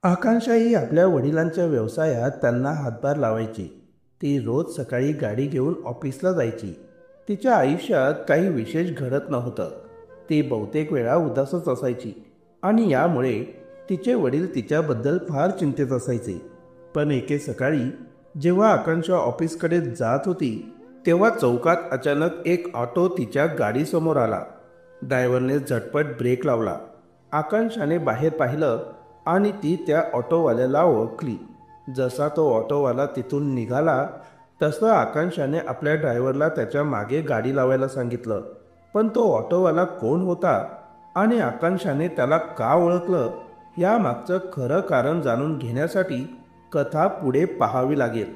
आकांक्षा ही आपल्या वडिलांच्या व्यवसायात त्यांना हातभार लावायची. ती रोज सकाळी गाडी घेऊन ऑफिसला जायची. तिच्या आयुष्यात काही विशेष घडत नव्हतं. ती बहुतेक वेळा उदासच असायची आणि यामुळे तिचे वडील तिच्याबद्दल फार चिंतेत असायचे. पण एके सकाळी जेव्हा आकांक्षा ऑफिसकडे जात होती तेव्हा चौकात अचानक एक ऑटो तिच्या गाडीसमोर आला. ड्रायव्हरने झटपट ब्रेक लावला. आकांक्षाने बाहेर पाहिलं आणि ती त्या ऑटोवाल्याला ओळखली. जसा तो ऑटोवाला तिथून निघाला तसं आकांक्षाने आपल्या ड्रायव्हरला त्याच्या मागे गाडी लावायला सांगितलं. पण तो ऑटोवाला कोण होता आणि आकांक्षाने त्याला का ओळखलं यामागचं खरं कारण जाणून घेण्यासाठी कथा पुढे पाहावी लागेल.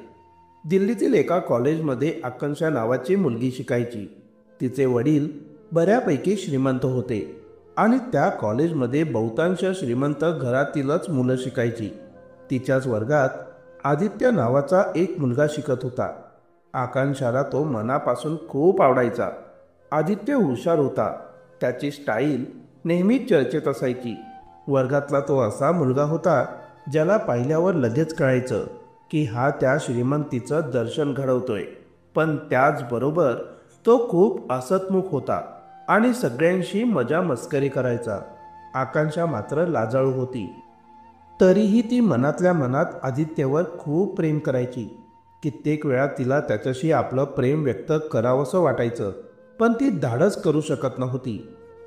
दिल्लीतील एका कॉलेजमध्ये आकांक्षा नावाची मुलगी शिकायची. तिचे वडील बऱ्यापैकी श्रीमंत होते आणि त्या कॉलेजमध्ये बहुतांश श्रीमंत घरातीलच मुलं शिकायची. तिच्याच वर्गात आदित्य नावाचा एक मुलगा शिकत होता. आकांक्षाला तो मनापासून खूप आवडायचा. आदित्य हुशार होता. त्याची स्टाईल नेहमीच चर्चेत असायची. वर्गातला तो असा मुलगा होता ज्याला पाहिल्यावर लगेच कळायचं की हा त्या श्रीमंतीचं दर्शन घडवतोय. पण त्याचबरोबर तो खूप हसतमुख होता आणि सगळ्यांशी मजा मस्करी करायचा. आकांक्षा मात्र लाजाळू होती. तरीही ती मनातल्या मनात आदित्यवर खूप प्रेम करायची. कित्येक वेळा तिला त्याच्याशी आपलं प्रेम व्यक्त करावंसं वाटायचं, पण ती धाडस करू शकत नव्हती.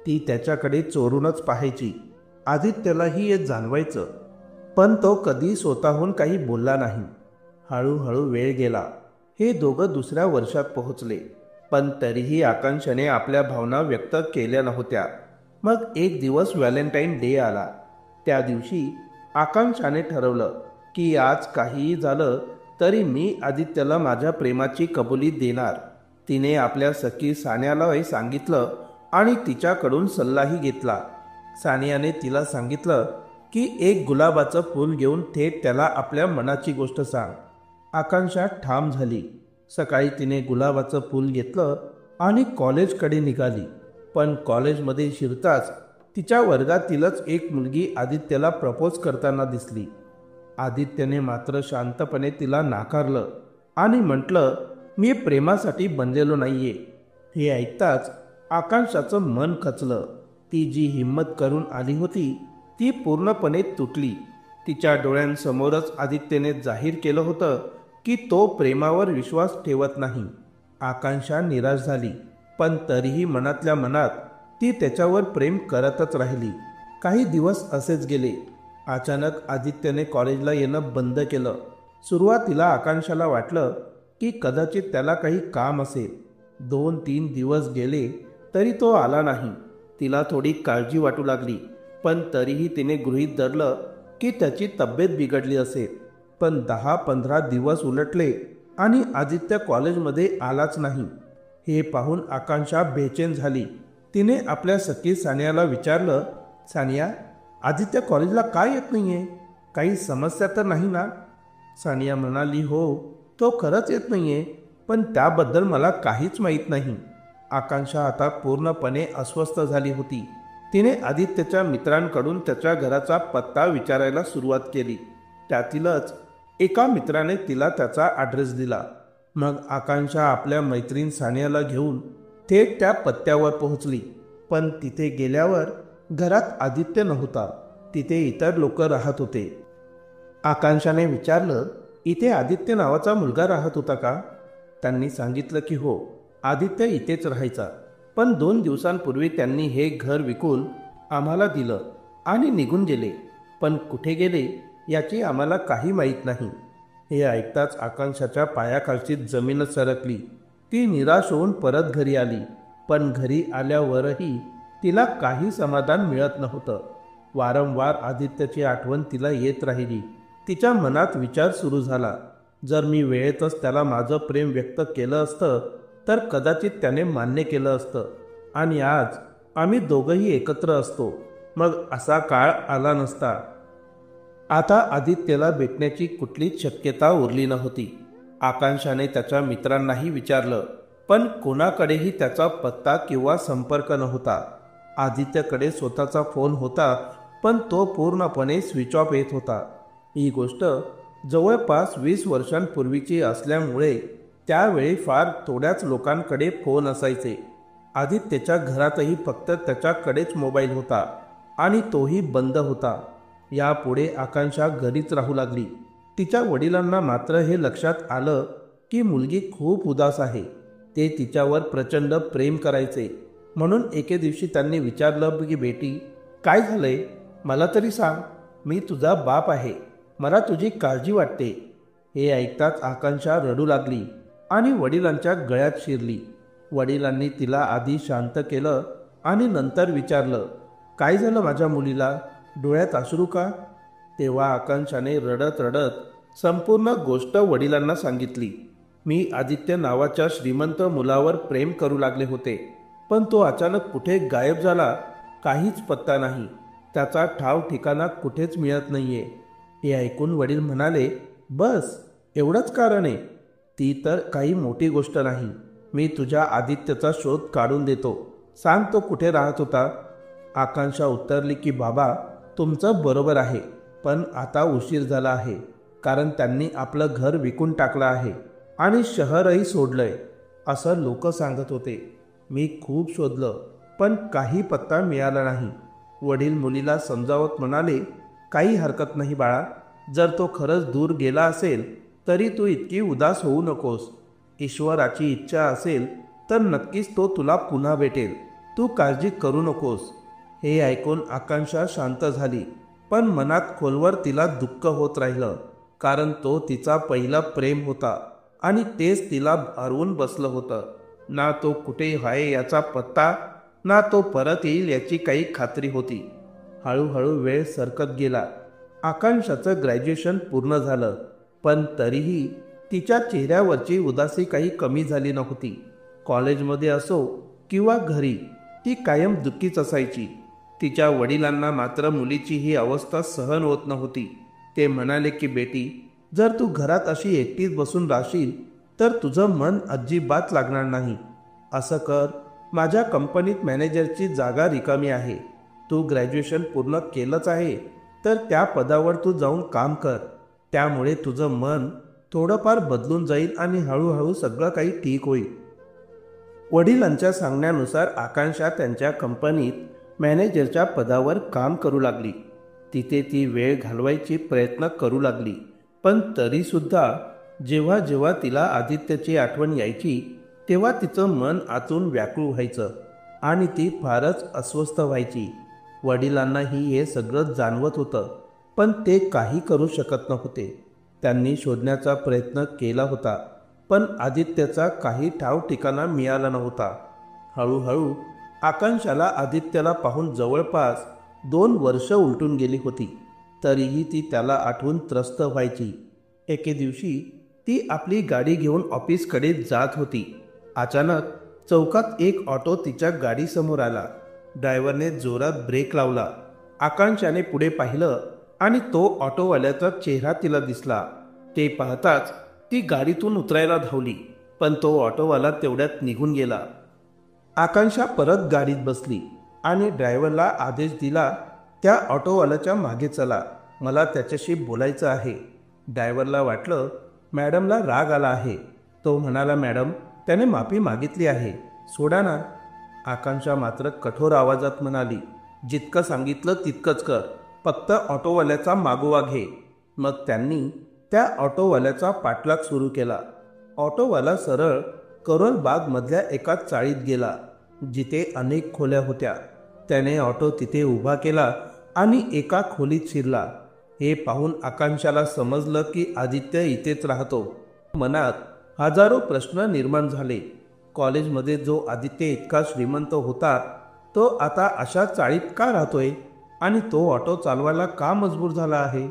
ती त्याच्याकडे चोरूनच पाहायची. आदित्यलाही हे जाणवायचं, पण तो कधी स्वतःहून काही बोलला नाही. हळूहळू वेळ गेला. हे दोघं दुसऱ्या वर्षात पोहोचले, पण तरीही आकांक्षाने आपल्या भावना व्यक्त केल्या नव्हत्या. मग एक दिवस व्हॅलेंटाईन डे आला. त्या दिवशी आकांक्षाने ठरवलं की आज काहीही झालं तरी मी आदित्यला माझ्या प्रेमाची कबुली देणार. तिने आपल्या सखी सानियालाही सांगितलं आणि तिच्याकडून सल्लाही घेतला. सानियाने तिला सांगितलं की एक गुलाबाचं फूल घेऊन थेट त्याला आपल्या मनाची गोष्ट सांग. आकांक्षा ठाम झाली. सकाळी तिने गुलाबाचं फूल घेतलं आणि कॉलेजकडे निघाली. पण कॉलेजमध्ये शिरताच तिच्या वर्गातीलच एक मुलगी आदित्यला प्रपोज करताना दिसली. आदित्यने मात्र शांतपणे तिला नाकारलं आणि म्हटलं, मी प्रेमासाठी बनलेलो नाहीये. हे ऐकताच आकांक्षाचं मन खचलं. ती जी हिंमत करून आली होती ती पूर्णपणे तुटली. तिच्या डोळ्यांसमोरच आदित्यने जाहीर केलं होतं की तो प्रेमावर विश्वास ठेवत नाही. आकांक्षा निराश झाली, पण तरीही मनातल्या मनात ती त्याच्यावर प्रेम करतच राहिली. काही दिवस असेच गेले. अचानक आदित्यने कॉलेजला येणं बंद केलं. सुरुवातीला आकांक्षाला वाटलं की कदाचित त्याला काही काम असेल. 2-3 दिवस गेले तरी तो आला नाही. तिला थोडी काळजी वाटू लागली, पण तरीही तिने गृहीत धरलं की त्याची तब्येत बिघडली असेल. पण 10-15 दिवस उलटले आणि आदित्य कॉलेजमध्ये आलाच नाही. हे पाहून आकांक्षा बेचैन झाली. तिने आपल्या सखी सानियाला विचारलं, सानिया, आदित्य कॉलेजला काय येत नाहीये? काही समस्या तर नाही ना? सानिया म्हणाली, हो, तो खरंच येत नाहीये, पण त्याबद्दल मला काहीच माहीत नाही. आकांक्षा आता पूर्णपणे अस्वस्थ झाली होती. तिने आदित्यच्या मित्रांकडून त्याच्या घराचा पत्ता विचारायला सुरुवात केली. त्यातीलच एका मित्राने तिला त्याचा ॲड्रेस दिला. मग आकांक्षा आपल्या मैत्रीण सानियाला घेऊन थेट त्या पत्त्यावर पोहोचली. पण तिथे गेल्यावर घरात आदित्य नव्हता. तिथे इतर लोक राहत होते. आकांक्षाने विचारलं, इथे आदित्य नावाचा मुलगा राहत होता का? त्यांनी सांगितलं की हो, आदित्य इथेच राहायचा, पण 2 दिवसांपूर्वी त्यांनी हे घर विकून आम्हाला दिलं आणि निघून गेले. पण कुठे गेले याची आम्हाला काही माहीत नाही. हे ऐकताच आकांक्षाच्या पायाखालची जमीनच सरकली. ती निराश होऊन परत घरी आली. पण घरी आल्यावरही तिला काही समाधान मिळत नव्हतं. वारंवार आदित्यची आठवण तिला येत राहिली. तिच्या मनात विचार सुरू झाला, जर मी वेळेतच त्याला माझं प्रेम व्यक्त केलं असतं तर कदाचित त्याने मान्य केलं असतं आणि आज आम्ही दोघंही एकत्र असतो. मग असा काळ आला नसता. आता आदित्यला भेटण्याची कुठलीच शक्यता उरली नव्हती. आकांक्षाने त्याच्या मित्रांनाही विचारलं, पण कोणाकडेही त्याचा पत्ता किंवा संपर्क नव्हता. आदित्यकडे स्वतःचा फोन होता, पण तो पूर्णपणे स्विच ऑफ येत होता. ही गोष्ट जवळपास 20 वर्षांपूर्वीची असल्यामुळे त्यावेळी फार थोड्याच लोकांकडे फोन असायचे. आदित्यच्या घरातही फक्त त्याच्याकडेच मोबाईल होता आणि तोही बंद होता. यापुढे आकांक्षा घरीच राहू लागली. तिच्या वडिलांना मात्र हे लक्षात आलं की मुलगी खूप उदास आहे. ते तिच्यावर प्रचंड प्रेम करायचे. म्हणून एके दिवशी त्यांनी विचारलं की बेटी, काय झालंय? मला तरी सांग. मी तुझा बाप आहे. मला तुझी काळजी वाटते. हे ऐकताच आकांक्षा रडू लागली आणि वडिलांच्या गळ्यात शिरली. वडिलांनी तिला आधी शांत केलं आणि नंतर विचारलं, काय झालं माझ्या मुलीला? डोळ्यात अश्रू का? तेव्हा आकांक्षाने रडत रडत संपूर्ण गोष्ट वडिलांना सांगितली. मी आदित्य नावाच्या श्रीमंत मुलावर प्रेम करू लागले होते, पण तो अचानक कुठे गायब झाला. काहीच पत्ता नाही. त्याचा ठाव ठिकाणा कुठेच मिळत नाहीये. हे ऐकून वडील म्हणाले, बस एवढंच कारण आहे? ती तर काही मोठी गोष्ट नाही. मी तुझ्या आदित्यचा शोध काढून देतो. सांग तो कुठे राहत होता? आकांक्षा उत्तरली की बाबा, तुमचं बरोबर आहे, पण आता उशीर झाला आहे. कारण त्यांनी आपलं घर विकून टाकलं आहे आणि शहरही सोडलंय असं लोक सांगत होते. मी खूप शोधलं, पण काही पत्ता मिळाला नाही. वडील मुलीला समजावत म्हणाले, काही हरकत नाही बाळा. जर तो खरंच दूर गेला असेल तरी तू इतकी उदास होऊ नकोस. ईश्वराची इच्छा असेल तर नक्कीच तो तुला पुन्हा भेटेल. तू काळजी करू नकोस. हे ऐकून आकांक्षा शांत झाली, पण मनात खोलवर तिला दुःख होत राहिलं. कारण तो तिचा पहिला प्रेम होता आणि तेच तिला हरवून बसलं होतं. ना तो कुठे आहे याचा पत्ता, ना तो परत येईल याची काही खात्री होती. हळूहळू वेळ सरकत गेला. आकांक्षाचं ग्रॅज्युएशन पूर्ण झालं, पण तरीही तिच्या चेहऱ्यावरची उदासी काही कमी झाली नव्हती. कॉलेजमध्ये असो किंवा घरी ती कायम दुःखीच असायची. तिच्या वडिलांना मात्र मुलीची ही अवस्था सहन होत नव्हती. ते म्हणाले की बेटी, जर तू घरात अशी एकटीच बसून राहशील तर तुझं मन अजिबात लागणार नाही. असं कर, माझ्या कंपनीत मॅनेजरची जागा रिकामी आहे. तू ग्रॅज्युएशन पूर्ण केलंच आहे तर त्या पदावर तू जाऊन काम कर. त्यामुळे तुझं मन थोडंफार बदलून जाईल आणि हळूहळू सगळं काही ठीक होईल. वडिलांच्या सांगण्यानुसार आकांक्षा त्यांच्या कंपनीत मॅनेजरच्या पदावर काम करू लागली. तिथे ती वेळ घालवायची प्रयत्न करू लागली, पण तरीसुद्धा जेव्हा जेव्हा तिला आदित्यची आठवण यायची तेव्हा तिचं मन आतून व्याकुळ व्हायचं आणि ती फारच अस्वस्थ व्हायची. वडिलांनाही हे सगळं जाणवत होतं, पण ते काही करू शकत नव्हते. त्यांनी शोधण्याचा प्रयत्न केला होता, पण आदित्यचा काही ठाव ठिकाणा मिळाला नव्हता. हळूहळू आकांक्षाला आदित्यला पाहून जवळपास 2 वर्ष उलटून गेली होती. तरीही ती त्याला आठवून त्रस्त व्हायची. एके दिवशी ती आपली गाडी घेऊन ऑफिसकडे जात होती. अचानक चौकात एक ऑटो तिच्या गाडीसमोर आला. ड्रायव्हरने जोरात ब्रेक लावला. आकांक्षाने पुढे पाहिलं आणि तो ऑटोवाल्याचा चेहरा तिला दिसला. ते पाहताच ती गाडीतून उतरायला धावली, पण तो ऑटोवाला तेवढ्यात निघून गेला. आकांक्षा परत गाडीत बसली आणि ड्रायव्हरला आदेश दिला, त्या ऑटोवाल्याच्या मागे चला, मला त्याच्याशी बोलायचं आहे. ड्रायव्हरला वाटलं मॅडमला राग आला आहे. तो म्हणाला, मॅडम, त्याने माफी मागितली आहे, सोडा ना. आकांक्षा मात्र कठोर आवाजात म्हणाली, जितकं सांगितलं तितकंच कर, फक्त ऑटोवाल्याचा मागोवा घे. मग त्यांनी त्या ऑटोवाल्याचा पाठलाग सुरू केला. ऑटोवाला सरळ करोल बागमधल्या एका चाळीत गेला, जिथे अनेक खोल्या होत्या. त्याने ऑटो तिथे उभा केला आणि एका खोलीत शिरला. हे पाहून आकांक्षाला समजलं की आदित्य इथेच राहतो. मनात हजारो प्रश्न निर्माण झाले. कॉलेजमध्ये जो आदित्य इतका श्रीमंत होता, तो आता अशा चाळीत का राहतोय आणि तो ऑटो चालवायला का मजबूर झाला आहे?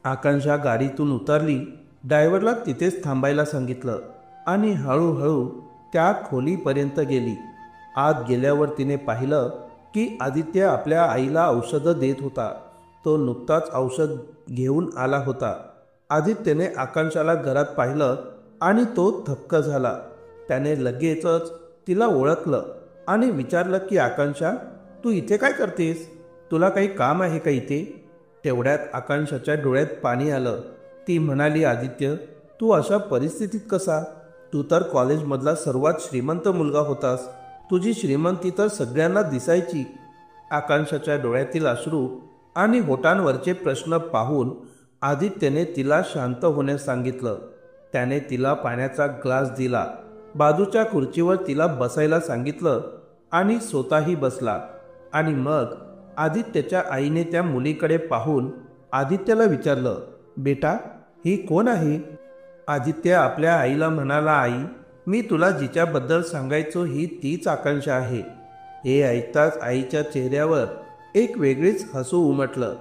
आकांक्षा गाडीतून उतरली, ड्रायव्हरला तिथेच थांबायला सांगितलं आणि हळूहळू त्या खोलीपर्यंत गेली. आत गेल्यावर तिने पाहिलं की आदित्य आपल्या आईला औषधं देत होता. तो नुकताच औषध घेऊन आला होता. आदित्यने आकांक्षाला घरात पाहिलं आणि तो थक्क झाला. त्याने लगेचच तिला ओळखलं आणि विचारलं की आकांक्षा, तू इथे काय करतेस? तुला काही काम आहे का इथे? तेवढ्यात आकांक्षाच्या डोळ्यात पाणी आलं. ती म्हणाली, आदित्य, तू अशा परिस्थितीत कसा? तू तर कॉलेजमधला सर्वात श्रीमंत मुलगा होतास. तुझी श्रीमंती तर सगळ्यांना दिसायची. आकांक्षाच्या डोळ्यातील अश्रू आणि होठांवरचे प्रश्न पाहून आदित्यने तिला शांत होण्यास सांगितलं. त्याने तिला पाण्याचा ग्लास दिला, बाजूच्या खुर्चीवर तिला बसायला सांगितलं आणि स्वतःही बसला. आणि मग आदित्यच्या आईने त्या मुलीकडे पाहून आदित्यला विचारलं, बेटा, ही कोण आहे? आदित्य आपल्या आईला म्हणाला, आई, मी तुला जिच्याबद्दल सांगायचो ही तीच आकांक्षा आहे. हे ऐकताच आईच्या चेहऱ्यावर एक वेगळीच हसू उमटलं.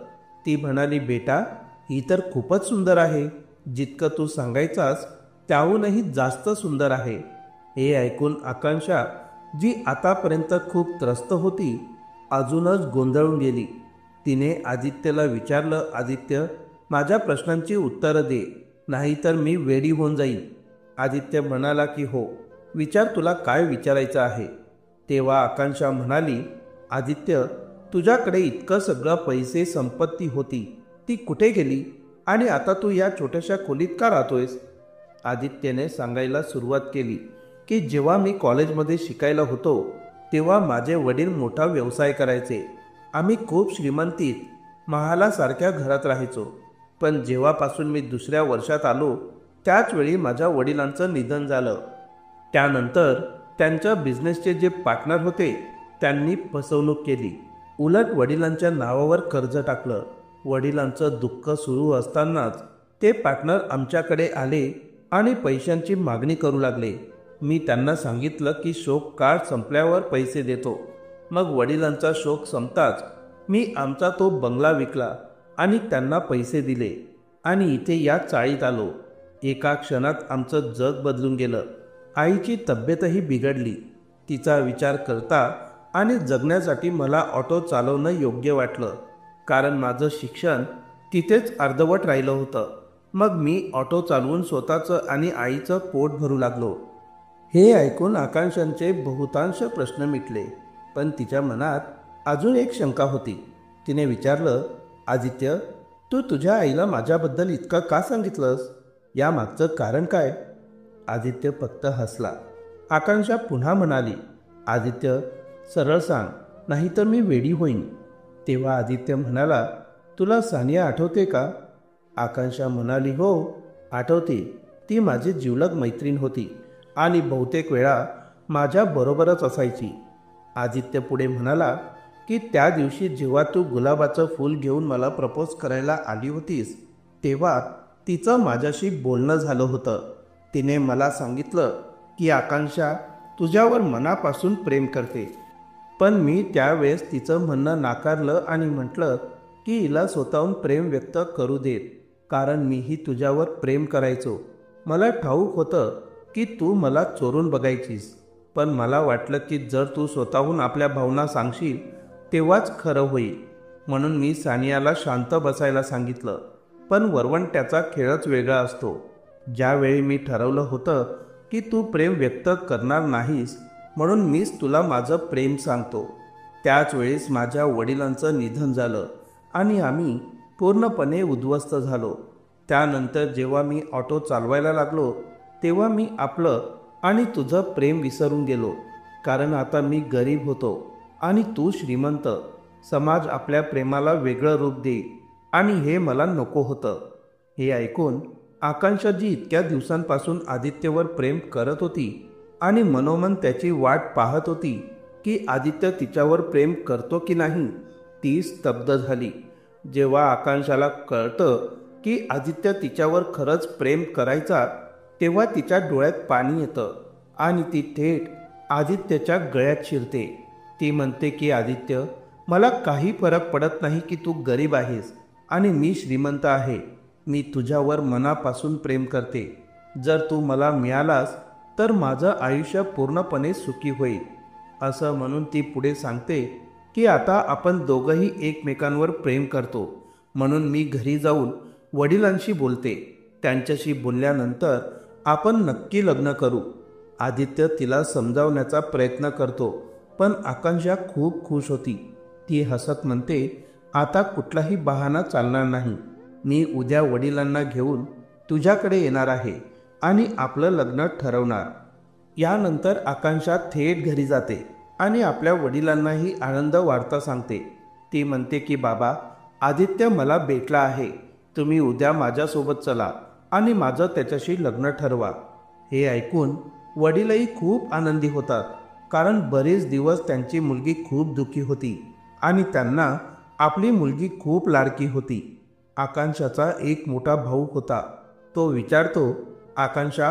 ती म्हणाली, बेटा, ही तर खूपच सुंदर आहे. जितकं तू सांगायचास त्याहूनही जास्त सुंदर आहे. हे ऐकून आकांक्षा, जी आतापर्यंत खूप त्रस्त होती, अजूनच गोंधळून गेली. तिने आदित्यला विचारलं, आदित्य, माझ्या प्रश्नांची उत्तरं दे, नाहीतर मी वेडी होऊन जाईन. आदित्य म्हणाला की हो, विचार, तुला काय विचारायचं आहे. तेव्हा आकांक्षा म्हणाली, आदित्य, तुझ्याकडे इतकं सगळं पैसे संपत्ती होती, ती कुठे गेली? आणि आता तू या छोट्याशा खोलीत का राहतोयस? आदित्यने सांगायला सुरुवात केली की जेव्हा मी कॉलेजमध्ये शिकायला होतो तेव्हा माझे वडील मोठा व्यवसाय करायचे. आम्ही खूप श्रीमंतीत महालासारख्या घरात राहायचो. पण जेव्हापासून मी दुसऱ्या वर्षात आलो त्याच वेळी माझ्या वडिलांचं निधन झालं. त्यानंतर त्यांच्या बिझनेसचे जे पार्टनर होते त्यांनी फसवणूक केली. उलट वडिलांच्या नावावर कर्ज टाकलं. वडिलांचं दुःख सुरू असतानाच ते पार्टनर आमच्याकडे आले आणि पैशांची मागणी करू लागले. मी त्यांना सांगितलं की शोक काळ संपल्यावर पैसे देतो. मग वडिलांचा शोक संपताच मी आमचा तो बंगला विकला आणि त्यांना पैसे दिले आणि इथे या चाळीत आलो. एका क्षणात आमचं जग बदलून गेलं. आईची तब्येतही बिघडली. तिचा विचार करता आणि जगण्यासाठी मला ऑटो चालवणं योग्य वाटलं, कारण माझं शिक्षण तिथेच अर्धवट राहिलं होतं. मग मी ऑटो चालवून स्वतःचं आणि आईचं पोट भरू लागलो. हे ऐकून आकांक्षांचे बहुतांश प्रश्न मिटले, पण तिच्या मनात अजून एक शंका होती. तिने विचारलं, आदित्य, तू तुझ्या आईला माझ्याबद्दल इतकं का सांगितलंस? यामागचं कारण काय? आदित्य फक्त हसला. आकांक्षा पुन्हा म्हणाली, आदित्य, सरळ सांग, नाहीतर मी वेडी होईन. तेव्हा आदित्य म्हणाला, तुला सानिया आठवते का? आकांक्षा म्हणाली, हो आठवते. ती माझी जिवलग मैत्रीण होती आणि बहुतेक वेळा माझ्या बरोबरच असायची. आदित्य पुढे म्हणाला की त्या दिवशी जेव्हा तू गुलाबाचं फूल घेऊन मला प्रपोज करायला आली होतीस तेव्हा तिचं माझ्याशी बोलणं झालं होतं. तिने मला सांगितलं की आकांक्षा तुझ्यावर मनापासून प्रेम करते. पण मी त्यावेळेस तिचं म्हणणं नाकारलं आणि म्हटलं की हिला स्वतःहून प्रेम व्यक्त करू देत, कारण मीही तुझ्यावर प्रेम करायचो. मला ठाऊक होतं की तू मला चोरून बघायचीस, पण मला वाटलं की जर तू स्वतःहून आपल्या भावना सांगशील तेव्हाच खरं होईल. म्हणून मी सानियाला शांत बसायला सांगितलं. पण वरवंट्याचा खेळच वेगळा असतो. ज्यावेळी मी ठरवलं होतं की तू प्रेम व्यक्त करणार नाहीस म्हणून मीच तुला माझं प्रेम सांगतो, त्याच वेळेस माझ्या वडिलांचं निधन झालं आणि आम्ही पूर्णपणे उद्ध्वस्त झालो. त्यानंतर जेव्हा मी ऑटो चालवायला लागलो तेव्हा मी आपलं आणि तुझं प्रेम विसरून गेलो, कारण आता मी गरीब होतो आणि तू श्रीमंत. समाज आपल्या प्रेमाला वेगळं रूप देईल आणि हे मला नको होतं. हे ऐकून आकांक्षा, जी इतक्या दिवसांपासून आदित्यवर प्रेम करत होती आणि मनोमन त्याची वाट पाहत होती की आदित्य तिच्यावर प्रेम करतो की नाही, ती स्तब्ध झाली. जेव्हा आकांक्षाला कळतं की आदित्य तिच्यावर खरंच प्रेम करायचा तेव्हा तिच्या डोळ्यात पाणी येतं आणि ती थेट आदित्यच्या गळ्यात शिरते. ती म्हणते की आदित्य, मला काही फरक पडत नाही की तू गरीब आहेस आणि मी श्रीमंत आहे. मी तुझ्यावर मनापासून प्रेम करते. जर तू मला मिळालास तर माझं आयुष्य पूर्णपणे सुखी होईल. असं म्हणून ती पुढे सांगते की आता आपण दोघंही एकमेकांवर प्रेम करतो, म्हणून मी घरी जाऊन वडिलांशी बोलते. त्यांच्याशी बोलल्यानंतर आपण नक्की लग्न करू. आदित्य तिला समजावण्याचा प्रयत्न करतो, पण आकांक्षा खूप खुश होती. ती हसत म्हणते, आता कुठलाही बहाणा चालणार नाही. मी उद्या वडिलांना घेऊन तुझ्याकडे येणार आहे आणि आपलं लग्न ठरवणार. यानंतर आकांक्षा थेट घरी जाते आणि आपल्या वडिलांनाही आनंद वार्ता सांगते. ती म्हणते की बाबा, आदित्य मला भेटला आहे. तुम्ही उद्या माझ्यासोबत चला आणि माझं त्याच्याशी लग्न ठरवा. हे ऐकून वडीलही खूप आनंदी होतात, कारण बरेच दिवस त्यांची मुलगी खूप दुःखी होती आणि त्यांना आपली मुलगी खूप लाडकी होती. आकांक्षाचा एक मोठा भाऊ होता. तो विचारतो, आकांक्षा,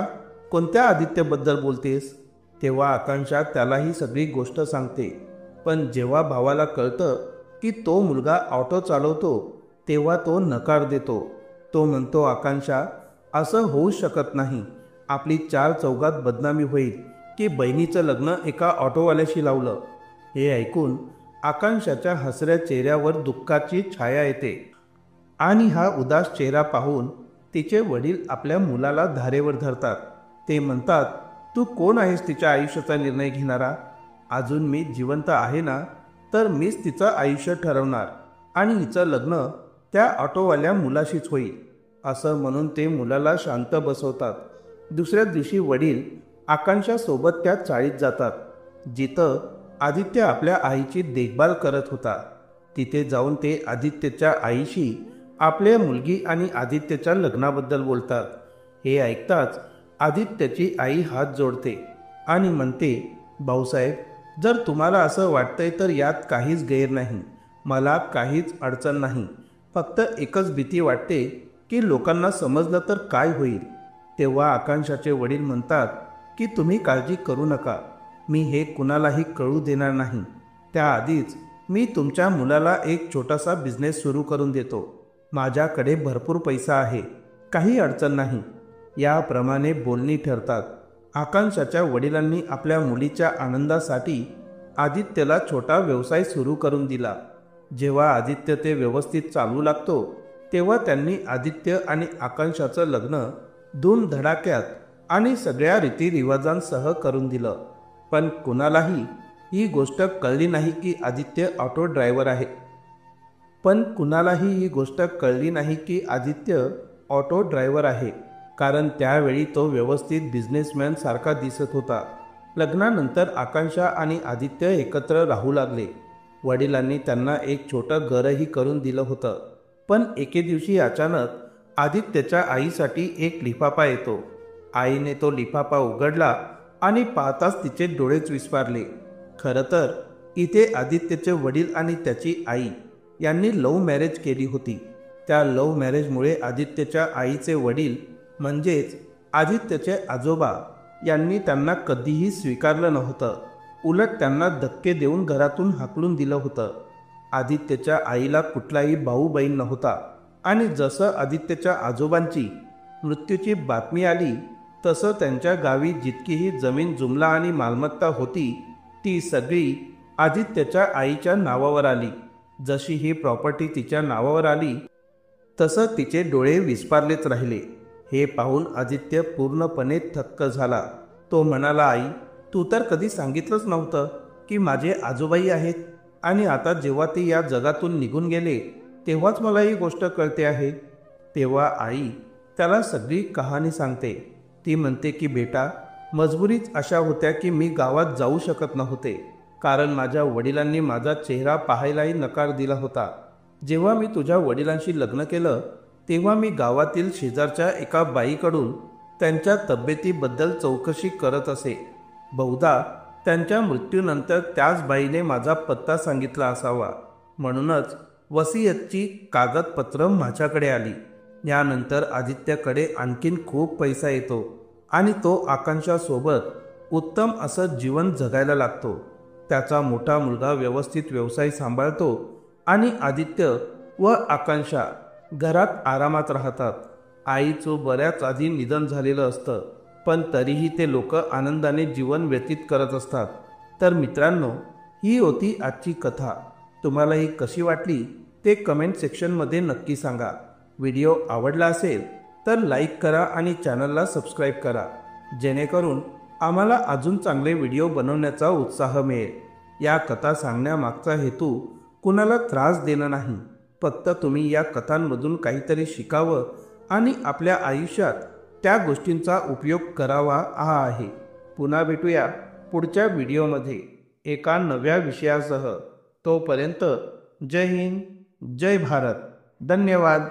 कोणत्या आदित्यबद्दल बोलतेस? तेव्हा आकांक्षा त्याला ही सगळी गोष्ट सांगते. पण जेव्हा भावाला कळतं की तो मुलगा ऑटो चालवतो, तेव्हा तो नकार देतो. तो म्हणतो, आकांक्षा, असं होऊ शकत नाही. आपली 4 चौघात बदनामी होईल की बहिणीचं लग्न एका ऑटोवाल्याशी लावलं. हे ऐकून आकांक्षाच्या हसऱ्या चेहऱ्यावर दुःखाची छाया येते आणि हा उदास चेहरा पाहून तिचे वडील आपल्या मुलाला धारेवर धरतात. ते म्हणतात, तू कोण आहेस तिच्या आयुष्याचा निर्णय घेणारा? अजून मी जिवंत आहे ना, तर मीच तिचं आयुष्य ठरवणार आणि हिचं लग्न त्या ऑटोवाल्या मुलाशीच होईल. असं म्हणून ते मुलाला शांत बसवतात. दुसऱ्या दिवशी वडील आकांक्षासोबत त्या चाळीत जातात, जिथं आदित्य आपल्या आईची देखभाल करत होता. तिथे जाऊन ते आदित्यच्या आईशी आपल्या मुलगी आणि आदित्यच्या लग्नाबद्दल बोलतात. हे ऐकताच आदित्यची आई हात जोडते आणि म्हणते, भाऊसाहेब, जर तुम्हाला असं वाटतंय तर यात काहीच गैर नाही. मला काहीच अडचण नाही. फक्त एकच भीती वाटते की लोकांना समजलं तर काय होईल. तेव्हा आकांक्षाचे वडील म्हणतात की तुम्ही काळजी करू नका. मी हे कुणालाही कळू देणार नाही. त्याआधीच मी तुमच्या मुलाला एक छोटासा बिझनेस सुरू करून देतो. माझ्याकडे भरपूर पैसा आहे. काही अडचण नाही. याप्रमाणे बोलणी ठरतात. आकांक्षाच्या वडिलांनी आपल्या मुलीच्या आनंदासाठी आदित्यला छोटा व्यवसाय सुरू करून दिला. जेव्हा आदित्य ते व्यवस्थित चालू लागतो, तेव्हा त्यांनी आदित्य आणि आकांक्षाचं लग्न धूमधडाक्यात आणि सगळ्या रीतिरिवाजांसह करून दिलं. पण कुणालाही ही गोष्ट कळली नाही की आदित्य ऑटो ड्रायव्हर आहे. कारण त्यावेळी तो व्यवस्थित बिझनेसमॅन सारखा दिसत होता. लग्नानंतर आकांक्षा आणि आदित्य एकत्र राहू लागले. वडिलांनी त्यांना एक छोटं घरही करून दिलं होतं. पण एके दिवशी अचानक आदित्यच्या आईसाठी एक लिफाफा येतो. आईने तो लिफाफा उघडला आणि पाहताच तिचे डोळेच विस्फारले. खरं तर इथे आदित्यचे वडील आणि त्याची आई यांनी लव्ह मॅरेज केली होती. त्या लव्ह मॅरेजमुळे आदित्यच्या आईचे वडील म्हणजेच आदित्यचे आजोबा यांनी त्यांना कधीही स्वीकारलं नव्हतं. उलट त्यांना धक्के देऊन घरातून हाकलून दिलं होतं. आदित्यच्या आईला कुठलाही भाऊ बहीण नव्हता आणि जसं आदित्यच्या आजोबांची मृत्यूची बातमी आली, तसं त्यांच्या गावी जितकीही जमीन जुमला आणि मालमत्ता होती, ती सगळी आदित्यच्या आईच्या नावावर आली. जशी ही प्रॉपर्टी तिच्या नावावर आली, तसं तिचे डोळे विस्फारलेच राहिले. हे पाहून आदित्य पूर्णपणे थक्क झाला. तो म्हणाला, आई, तू तर कधी सांगितलंच नव्हतं की माझे आजोबाई आहेत, आणि आता जेव्हा ते या जगातून निघून गेले तेव्हाच मला ही गोष्ट कळते आहे. तेव्हा आई त्याला सगळी कहाणी सांगते. ती म्हणते की बेटा, मजबुरीच अशा होत्या की मी गावात जाऊ शकत नव्हते, कारण माझ्या वडिलांनी माझा चेहरा पाहायलाही नकार दिला होता. जेव्हा मी तुझ्या वडिलांशी लग्न केलं, तेव्हा मी गावातील शेजारच्या एका बाईकडून त्यांच्या तब्येतीबद्दल चौकशी करत असे. बहुधा त्यांच्या मृत्यूनंतर त्याच बाईने माझा पत्ता सांगितला असावा. म्हणूनच वसियतची कागदपत्र माझ्याकडे आली. यानंतर आदित्यकडे आणखीन खूप पैसा येतो आणि तो आकांक्षासोबत उत्तम असं जीवन जगायला लागतो. त्याचा मोठा मुलगा व्यवस्थित व्यवसाय सांभाळतो आणि आदित्य व आकांक्षा घरात आरामात राहतात. आईचं बऱ्याच आधी निधन झालेलं असतं, पण तरीही ते लोक आनंदाने जीवन व्यतीत करत असतात. तर मित्रांनो, ही होती आजची कथा. तुम्हाला ही कशी वाटली ते कमेंट सेक्शनमध्ये नक्की सांगा. व्हिडिओ आवडला असेल तर लाईक करा आणि चॅनलला सबस्क्राईब करा, जेणेकरून आम्हाला अजून चांगले व्हिडिओ बनवण्याचा उत्साह मिळेल. या कथा सांगण्यामागचा हेतू कुणाला त्रास देणं नाही. फक्त तुम्ही या कथांमधून काहीतरी शिकावं आणि आपल्या आयुष्यात त्या गोष्टींचा उपयोग करावा हा आहे. पुन्हा भेटूया पुढच्या व्हिडिओमध्ये एका नव्या विषयासह. तोपर्यंत जय हिंद, जय भारत. धन्यवाद.